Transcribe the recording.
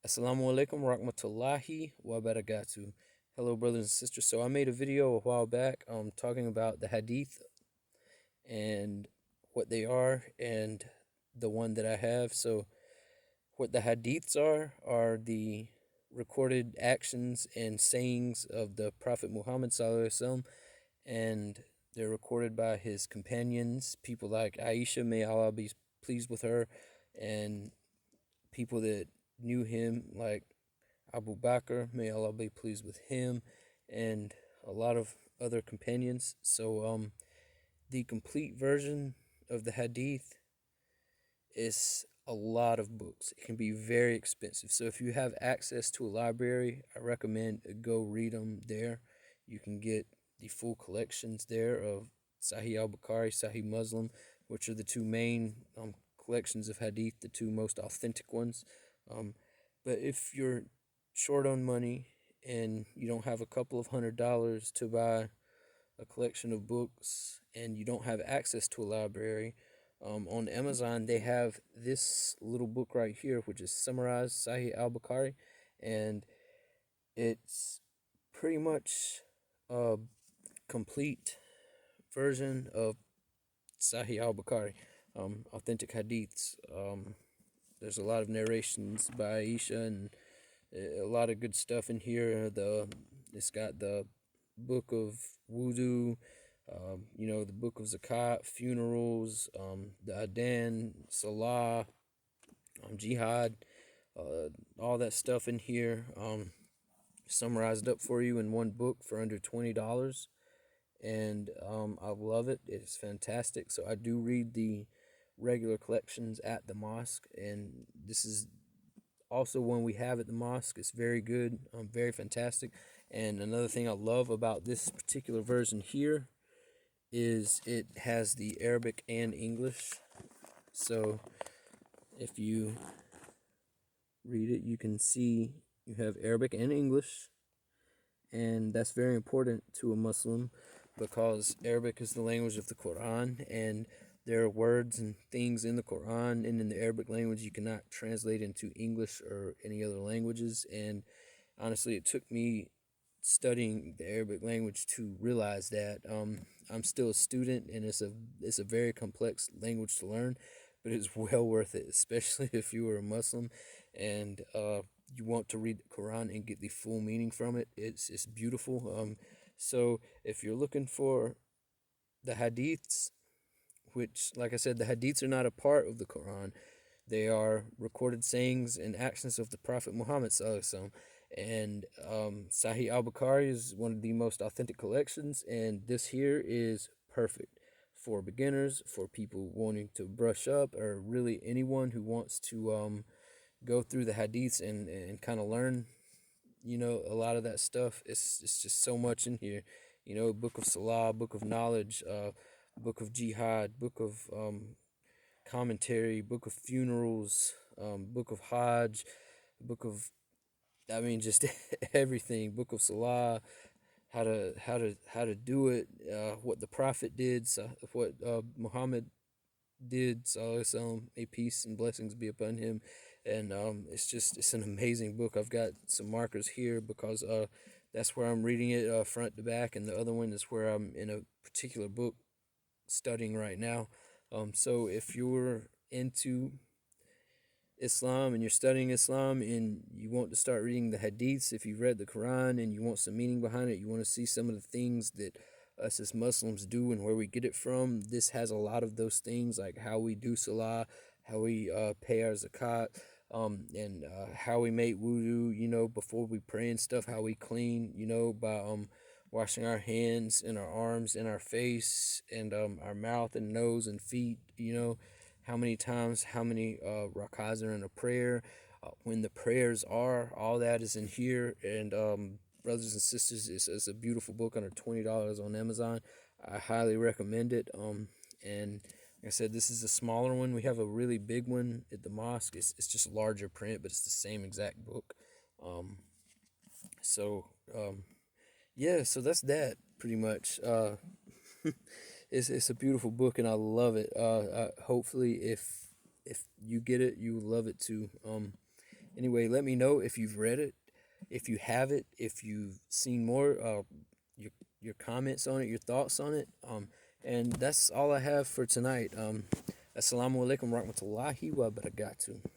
Assalamu alaikum rahmatullahi wa barakatuh. Hello, brothers and sisters. So I made a video a while back talking about the hadith and what they are and the one that I have. So what the hadiths are the recorded actions and sayings of the Prophet Muhammad sallallahu alaihi wasallam, and they're recorded by his companions, people like Aisha, may Allah be pleased with her, and people that knew him like Abu Bakr, may Allah be pleased with him, and a lot of other companions. So the complete version of the hadith is a lot of books. It can be very expensive. So if you have access to a library, I recommend go read them there. You can get the full collections there of Sahih al-Bukhari, Sahih Muslim, which are the two main collections of hadith, the two most authentic ones. Um, but if you're short on money and you don't have a couple of $100 to buy a collection of books and you don't have access to a library, on Amazon they have this little book right here, which is summarized Sahih al-Bukhari, and it's pretty much a complete version of Sahih al-Bukhari, authentic hadiths. There's a lot of narrations by Aisha and a lot of good stuff in here. It's got the book of wudu, the book of zakat, funerals, the adan, salah, jihad, all that stuff in here, summarized up for you in one book for under $20. And I love it. It's fantastic. So I do read the regular collections at the mosque, and this is also one we have at the mosque. It's very good, very fantastic. And another thing I love about this particular version here is it has the Arabic and English. So if you read it, you can see you have Arabic and English, and that's very important to a Muslim because Arabic is the language of the Quran, and there are words and things in the Quran and in the Arabic language you cannot translate into English or any other languages. And honestly, it took me studying the Arabic language to realize that. I'm still a student, and it's a very complex language to learn, but it's well worth it, especially if you are a Muslim and you want to read the Quran and get the full meaning from it. It's beautiful. So if you're looking for the hadiths, which, like I said, the hadiths are not a part of the Quran. They are recorded sayings and actions of the Prophet Muhammad sallallahu alaihi wasallam. And Sahih al-Bukhari is one of the most authentic collections, and this here is perfect for beginners, for people wanting to brush up, or really anyone who wants to go through the hadiths and kind of learn, a lot of that stuff. It's just so much in here. Book of Salah, book of knowledge, book of jihad, book of commentary, book of funerals, book of Hajj, book of, I mean, just everything. Book of Salah, how to do it, what the Prophet did, what Muhammad did, may peace and blessings be upon him. And it's an amazing book. I've got some markers here because that's where I'm reading it, front to back, and the other one is where I'm in a particular book studying right now. So if you're into Islam and you're studying Islam and you want to start reading the hadiths, if you've read the Quran and you want some meaning behind it, you want to see some of the things that us as Muslims do and where we get it from, this has a lot of those things, like how we do salah, how we pay our zakat, and how we make wudu, before we pray and stuff, how we clean, by washing our hands and our arms and our face and our mouth and nose and feet, how many times, how many rakahs are in a prayer, when the prayers are, all that is in here. And brothers and sisters, it's a beautiful book under $20 on Amazon. I highly recommend it. And like I said, this is a smaller one. We have a really big one at the mosque. It's just larger print, but it's the same exact book. Um, so yeah, so that's that pretty much. It's a beautiful book and I love it. Hopefully, if you get it, you love it too. Anyway, let me know if you've read it, if you have it, if you've seen more, your your comments on it, your thoughts on it. And that's all I have for tonight. Assalamu alaikum warahmatullahi wabarakatuh.